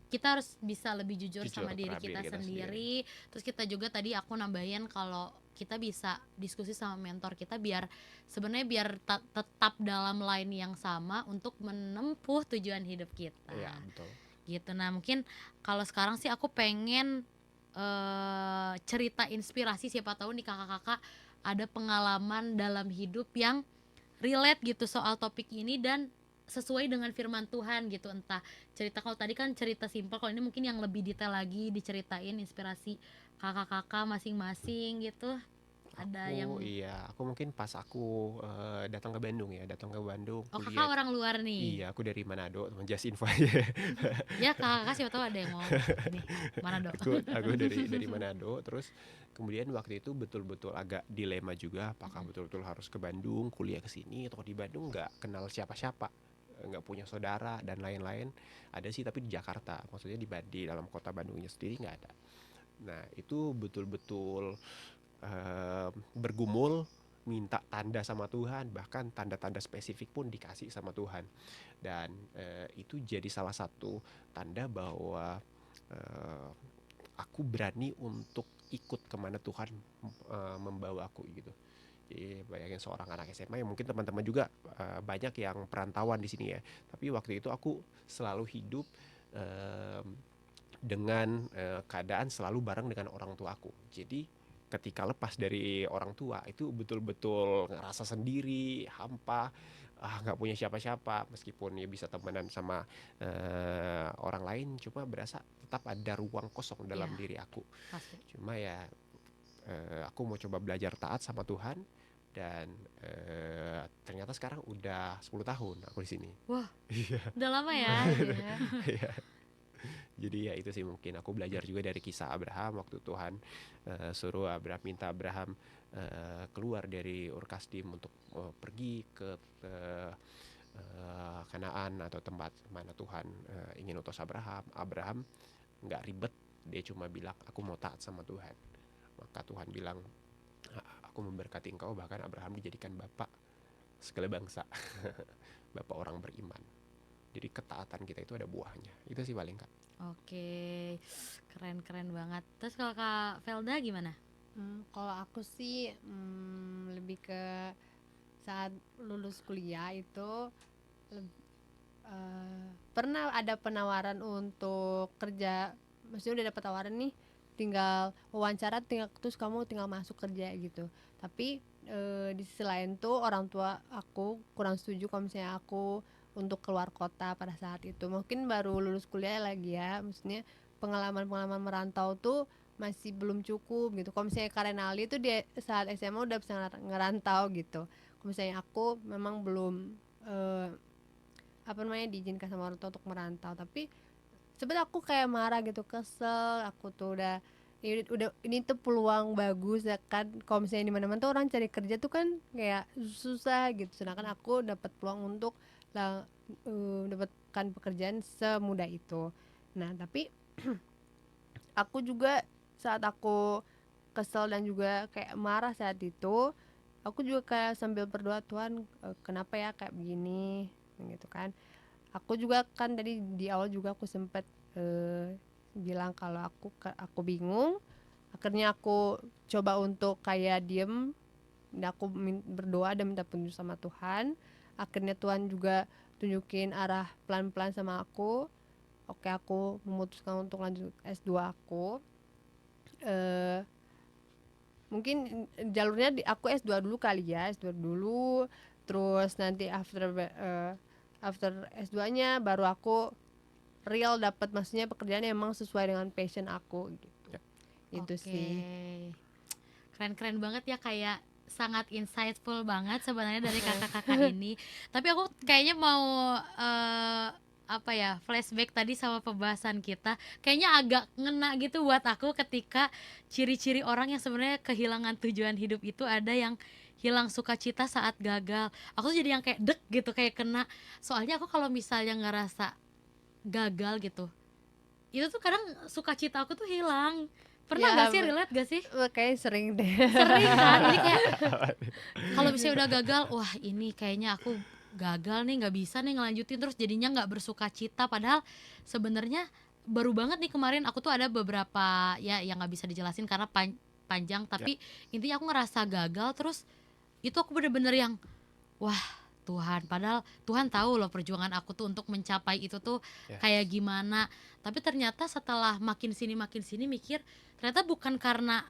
kita harus bisa lebih jujur Jujur sama diri terhadap kita diri kita sendiri. Terus kita juga tadi aku nambahin kalau kita bisa diskusi sama mentor kita biar sebenarnya biar tetap dalam line yang sama untuk menempuh tujuan hidup kita. Iya, betul. Gitu. Nah, mungkin kalau sekarang sih aku pengen cerita inspirasi, siapa tahu nih kakak-kakak ada pengalaman dalam hidup yang relate gitu soal topik ini dan sesuai dengan firman Tuhan gitu. Entah cerita, kalau tadi kan cerita simpel, kalau ini mungkin yang lebih detail lagi, diceritain inspirasi kakak-kakak masing-masing gitu. Ada yang Aku mungkin pas aku datang ke Bandung. Oh, kakak orang luar nih. Iya, aku dari Manado, teman just info aja. Ya kakak siapa tahu ada yang mau nih Manado. aku dari Manado. Terus kemudian waktu itu betul-betul agak dilema juga, apakah betul-betul harus ke Bandung kuliah ke sini, atau di Bandung nggak kenal siapa-siapa, nggak punya saudara dan lain-lain. Ada sih tapi di Jakarta, maksudnya di dalam kota Bandungnya sendiri nggak ada. Nah itu betul-betul bergumul, minta tanda sama Tuhan, bahkan tanda-tanda spesifik pun dikasih sama Tuhan. Dan itu jadi salah satu tanda bahwa aku berani untuk ikut kemana Tuhan membawa aku gitu. Jadi bayangin seorang anak SMA, yang mungkin teman-teman juga banyak yang perantauan di sini ya. Tapi waktu itu aku selalu hidup dengan keadaan selalu bareng dengan orang tua aku. Jadi ketika lepas dari orang tua itu betul-betul ngerasa sendiri, hampa, nggak punya siapa-siapa. Meskipun ya bisa temenan sama orang lain, cuma berasa tetap ada ruang kosong dalam diri aku. Pasti. Cuma ya aku mau coba belajar taat sama Tuhan. Dan ternyata sekarang udah 10 tahun aku di sini. Wah, udah lama ya. Iya. Jadi ya itu sih, mungkin aku belajar juga dari kisah Abraham waktu Tuhan suruh minta Abraham keluar dari Ur-Kasdim untuk pergi ke Kanaan atau tempat mana Tuhan ingin utus Abraham nggak ribet, dia cuma bilang aku mau taat sama Tuhan. Maka Tuhan bilang, aku memberkati engkau, bahkan Abraham dijadikan bapak segala bangsa, bapak orang beriman. Jadi ketaatan kita itu ada buahnya. Itu sih paling Kak. Oke, keren banget. Terus kalau Kak Velda gimana? Kalau aku sih lebih ke saat lulus kuliah itu pernah ada penawaran untuk kerja, maksudnya udah dapat tawaran nih, tinggal wawancara, terus kamu tinggal masuk kerja gitu. Tapi di sisi lain tuh orang tua aku kurang setuju kalau misalnya aku untuk keluar kota pada saat itu. Mungkin baru lulus kuliah lagi ya, maksudnya pengalaman merantau tuh masih belum cukup gitu. Kalau misalnya Karenali tuh dia saat SMA udah bisa ngerantau gitu. Kalau misalnya aku memang belum diizinkan sama orang tua untuk merantau. Tapi sebenarnya aku kayak marah gitu, kesel. Aku tuh udah ini tuh peluang bagus ya kan. Kalau misalnya di mana-mana tuh orang cari kerja tuh kan kayak susah gitu. Sedangkan aku dapat peluang untuk dapatkan pekerjaan semudah itu. Nah, tapi aku juga saat aku kesel dan juga kayak marah saat itu, aku juga kayak sambil berdoa, Tuhan kenapa ya kayak begini gitu kan. Aku juga kan tadi di awal juga aku sempat bilang kalau aku bingung. Akhirnya aku coba untuk kayak diem dan aku berdoa dan minta petunjuk sama Tuhan. Akhirnya Tuhan juga tunjukin arah pelan-pelan sama aku. Oke, aku memutuskan untuk lanjut S2 aku. Mungkin jalurnya aku S2 dulu kali ya, S2 dulu, terus nanti after S2-nya baru aku real dapat, maksudnya pekerjaan yang emang sesuai dengan passion aku gitu. Itu sih. Keren banget ya, kayak sangat insightful banget sebenarnya dari kakak-kakak ini. Tapi aku kayaknya mau flashback tadi sama pembahasan kita. Kayaknya agak ngena gitu buat aku ketika ciri-ciri orang yang sebenarnya kehilangan tujuan hidup itu ada yang hilang sukacita saat gagal. Aku tuh jadi yang kayak dek gitu, kayak kena. Soalnya aku kalau misalnya ngerasa gagal gitu, itu tuh kadang sukacita aku tuh hilang. Pernah Ya, gak sih, relate gak sih? Kayaknya sering deh. Sering kan, jadi kayak kalau misalnya udah gagal, wah ini kayaknya aku gagal nih, nggak bisa nih ngelanjutin, terus jadinya nggak bersukacita. Padahal sebenarnya baru banget nih kemarin aku tuh ada beberapa ya yang nggak bisa dijelasin karena panjang, tapi intinya aku ngerasa gagal. Terus itu aku bener-bener yang wah Tuhan, padahal Tuhan tahu loh perjuangan aku tuh untuk mencapai itu tuh kayak gimana. Tapi ternyata setelah makin sini mikir, ternyata bukan karena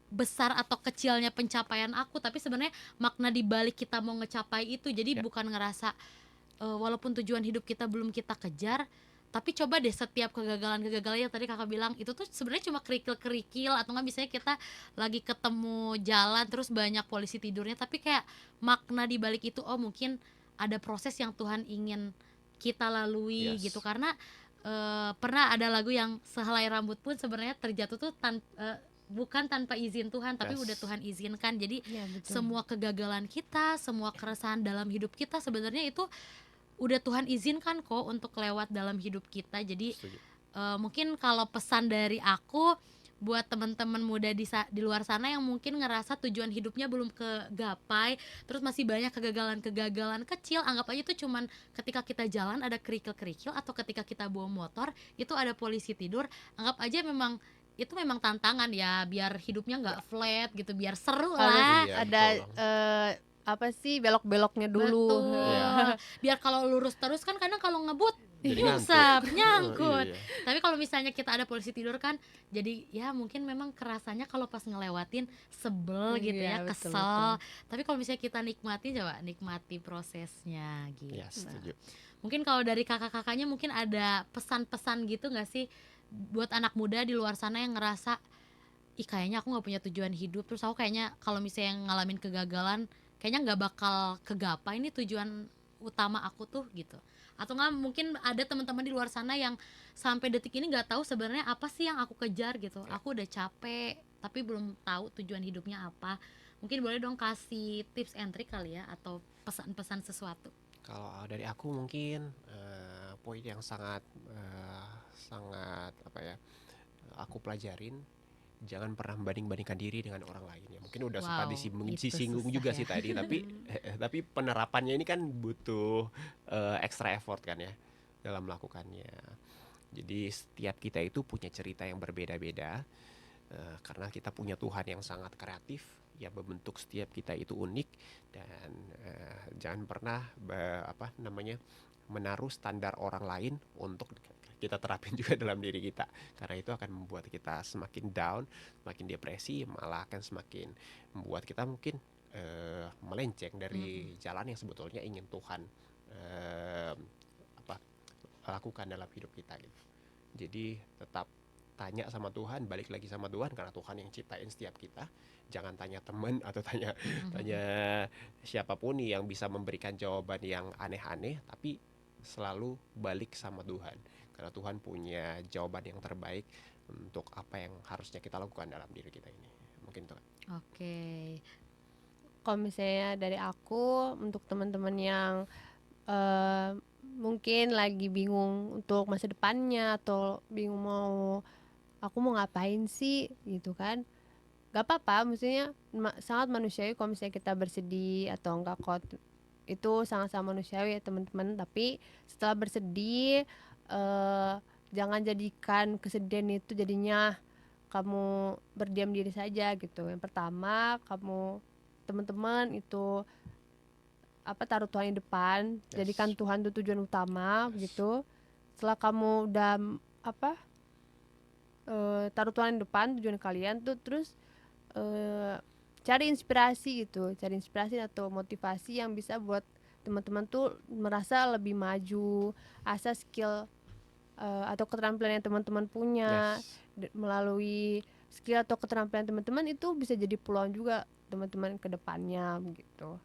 besar atau kecilnya pencapaian aku, tapi sebenarnya makna di balik kita mau ngecapai itu. Jadi bukan ngerasa walaupun tujuan hidup kita belum kita kejar, tapi coba deh setiap kegagalan yang tadi kakak bilang itu tuh sebenarnya cuma kerikil atau nggak, misalnya kita lagi ketemu jalan terus banyak polisi tidurnya, tapi kayak makna di balik itu, oh mungkin ada proses yang Tuhan ingin kita lalui gitu. Karena pernah ada lagu yang sehelai rambut pun sebenarnya terjatuh tuh bukan tanpa izin Tuhan, tapi udah Tuhan izinkan. Jadi semua kegagalan kita, semua keresahan dalam hidup kita sebenarnya itu udah Tuhan izinkan kok untuk lewat dalam hidup kita. Jadi mungkin kalau pesan dari aku buat teman-teman muda di luar sana yang mungkin ngerasa tujuan hidupnya belum kegapai, terus masih banyak kegagalan kecil, anggap aja itu cuman ketika kita jalan ada kerikil-kerikil, atau ketika kita bawa motor itu ada polisi tidur. Anggap aja itu memang tantangan ya, biar hidupnya nggak flat gitu, biar seru lah. Ada belok-beloknya dulu. Biar kalau lurus terus kan kadang kalau ngebut Jadi nyangkut. Tapi kalau misalnya kita ada polisi tidur kan, jadi ya mungkin memang kerasanya kalau pas ngelewatin sebel gitu ya, kesel. Tapi kalau misalnya kita nikmati prosesnya gitu. Mungkin kalau dari kakak-kakaknya mungkin ada pesan-pesan gitu nggak sih buat anak muda di luar sana yang ngerasa kayaknya aku nggak punya tujuan hidup, terus aku kayaknya kalau misalnya ngalamin kegagalan kayaknya nggak bakal kegapai nih tujuan utama aku tuh gitu. Atau nggak mungkin ada teman-teman di luar sana yang sampai detik ini nggak tahu sebenarnya apa sih yang aku kejar gitu. Aku udah capek tapi belum tahu tujuan hidupnya apa. Mungkin boleh dong kasih tips and trick kali ya, atau pesan-pesan sesuatu. Kalau dari aku mungkin poin yang sangat sangat apa ya, aku pelajarin, jangan pernah membanding-bandingkan diri dengan orang lain ya. Mungkin udah sempat Wow, itu disinggung susah juga ya. sih tadi, tapi penerapannya ini kan butuh extra effort kan ya dalam melakukannya. Jadi setiap kita itu punya cerita yang berbeda-beda, karena kita punya Tuhan yang sangat kreatif yang membentuk setiap kita itu unik. Dan jangan pernah menaruh standar orang lain untuk kita terapin juga dalam diri kita, karena itu akan membuat kita semakin down, semakin depresi, malah akan semakin membuat kita mungkin melenceng dari jalan yang sebetulnya ingin Tuhan apa lakukan dalam hidup kita gitu. Jadi tetap tanya sama Tuhan, balik lagi sama Tuhan, karena Tuhan yang ciptain setiap kita. Jangan tanya teman atau tanya siapapun yang bisa memberikan jawaban yang aneh-aneh, tapi selalu balik sama Tuhan, karena Tuhan punya jawaban yang terbaik untuk apa yang harusnya kita lakukan dalam diri kita ini. Mungkin itu. Oke. Kalau misalnya dari aku, untuk teman-teman yang mungkin lagi bingung untuk masa depannya, atau bingung aku mau ngapain sih gitu kan, gak apa-apa, maksudnya sangat manusiawi kalau misalnya kita bersedih atau enggak kok, itu sangat-sangat manusiawi ya teman-teman. Tapi setelah bersedih, jangan jadikan kesedihan itu jadinya kamu berdiam diri saja gitu. Yang pertama, teman-teman itu taruh Tuhan di depan, jadikan Tuhan itu tujuan utama gitu. Setelah kamu udah taruh Tuhan di depan, tujuan kalian tuh, terus cari inspirasi atau motivasi yang bisa buat teman-teman tuh merasa lebih maju, asah skill atau keterampilan yang teman-teman punya. Melalui skill atau keterampilan teman-teman itu bisa jadi peluang juga teman-teman ke depannya gitu.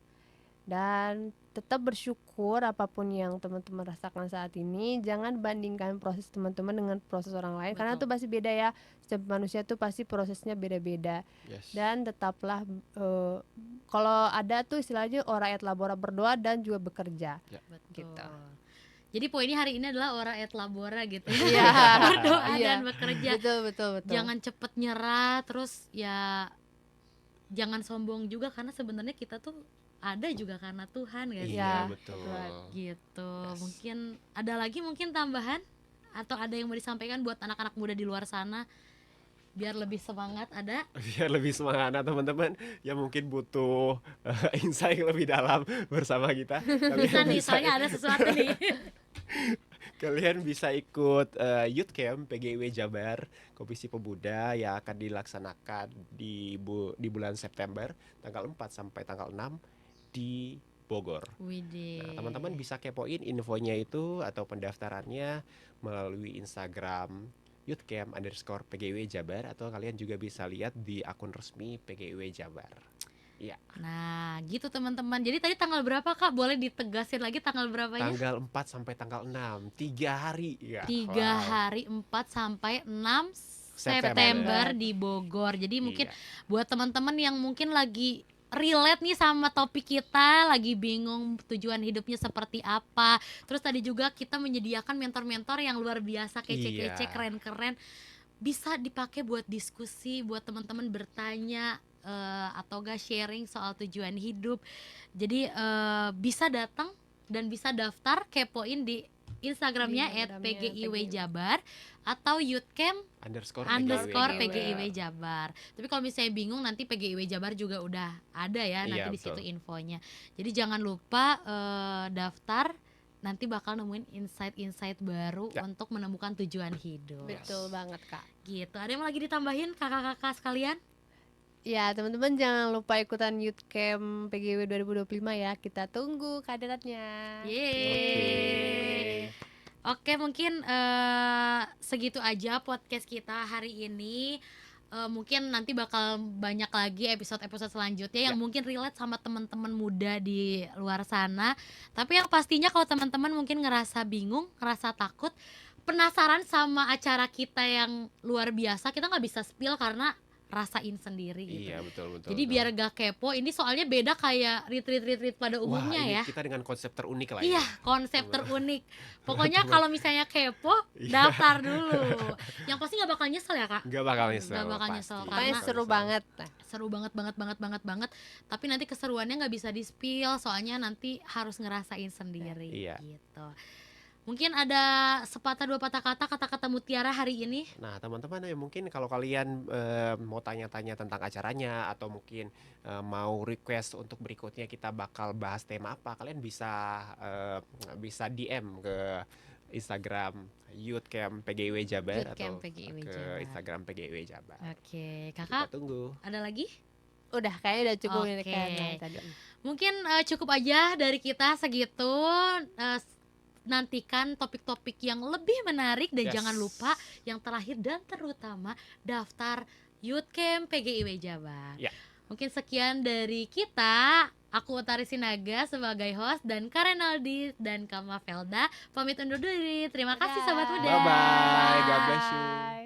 Dan tetap bersyukur apapun yang teman-teman rasakan saat ini. Jangan bandingkan proses teman-teman dengan proses orang lain. Betul. Karena itu pasti beda ya. Setiap manusia tuh pasti prosesnya beda-beda. Dan tetaplah kalau ada tuh istilahnya ora et labora, berdoa dan juga bekerja. Betul. Gitu. Jadi poinnya hari ini adalah ora et labora gitu. Iya. Berdoa dan bekerja. Betul. Jangan cepet nyerah, terus ya jangan sombong juga, karena sebenarnya kita tuh ada juga karena Tuhan guys. Iya, betul. Gitu. Mungkin ada lagi tambahan atau ada yang mau disampaikan buat anak-anak muda di luar sana biar lebih semangat? Ada? Biar lebih semangat teman-teman yang mungkin butuh insight lebih dalam bersama kita. Bisa nih, soalnya ada sesuatu nih. Kalian bisa ikut Youth Camp PGIW Jabar Komisi Pemuda yang akan dilaksanakan di bulan September tanggal 4 sampai tanggal 6 di Bogor. Nah, teman-teman bisa kepoin infonya itu atau pendaftarannya melalui Instagram youthcamp_PGIW Jabar, atau kalian juga bisa lihat di akun resmi PGIW Jabar. Iya. Nah, gitu teman-teman. Jadi tadi tanggal berapa Kak? Boleh ditegasin lagi tanggal berapanya? Tanggal 4 sampai tanggal 6, 3 hari ya. 3 hari 4 sampai 6 September di Bogor. Jadi mungkin buat teman-teman yang mungkin lagi relate nih sama topik kita, lagi bingung tujuan hidupnya seperti apa. Terus tadi juga kita menyediakan mentor-mentor yang luar biasa, kece-kece, keren-keren. Bisa dipakai buat diskusi, buat teman-teman bertanya atau gak sharing soal tujuan hidup. Jadi bisa datang dan bisa daftar, kepoin di Instagramnya @PGIWJabar atau youthcamp_PGIW Jabar. Tapi kalau misalnya bingung, nanti PGIW Jabar juga udah ada ya, nanti di situ infonya. Jadi jangan lupa daftar, nanti bakal nemuin insight-insight baru untuk menemukan tujuan hidup. Betul banget Kak. Gitu. Ada yang lagi ditambahin kakak-kakak sekalian? Ya teman-teman, jangan lupa ikutan Youth Camp PGIW 2025 ya. Kita tunggu kehadirannya. Yeay. Oke, mungkin segitu aja podcast kita hari ini. Mungkin nanti bakal banyak lagi episode-episode selanjutnya yang mungkin relate sama teman-teman muda di luar sana. Tapi yang pastinya kalau teman-teman mungkin ngerasa bingung, ngerasa takut, penasaran sama acara kita yang luar biasa, kita nggak bisa spill karena rasain sendiri gitu. Iya, betul. Jadi biar gak kepo, ini soalnya beda kayak retreat pada Wah, umumnya ini ya. kita dengan konsep terunik lah Iya, ya. konsep Bener. terunik. Pokoknya Temen- kalau misalnya kepo, Iya. daftar dulu. Yang pasti nggak bakal nyesel ya kak. Nggak bakal nyesel. Nggak bakal pasti. nyesel, Pokoknya karena Nggak seru nyesel. banget. Nah, seru banget. Tapi nanti keseruannya nggak bisa di-spill, soalnya nanti harus ngerasain sendiri. Iya. Gitu. Mungkin ada sepatah dua patah kata mutiara hari ini. Nah, teman-teman ya mungkin kalau kalian mau tanya-tanya tentang acaranya atau mungkin mau request untuk berikutnya kita bakal bahas tema apa, kalian bisa DM ke Instagram Youth Camp PGIW Jabar Youth atau Camp PGIW ke Jabar. Instagram PGIW Jabar. Oke, Kita kakak tunggu. ada lagi? udah kayaknya udah cukup ini Oke. kan tadi. Mungkin cukup aja dari kita segitu. Nantikan topik-topik yang lebih menarik dan Yes. jangan lupa yang terakhir dan terutama daftar Youth Camp PGIW Jabar. Ya. Mungkin sekian dari kita. Aku Utari Sinaga sebagai host dan Karenaldi dan Kama Felda pamit undur diri. Terima kasih sobat muda. Bye-bye. God bless you. Bye.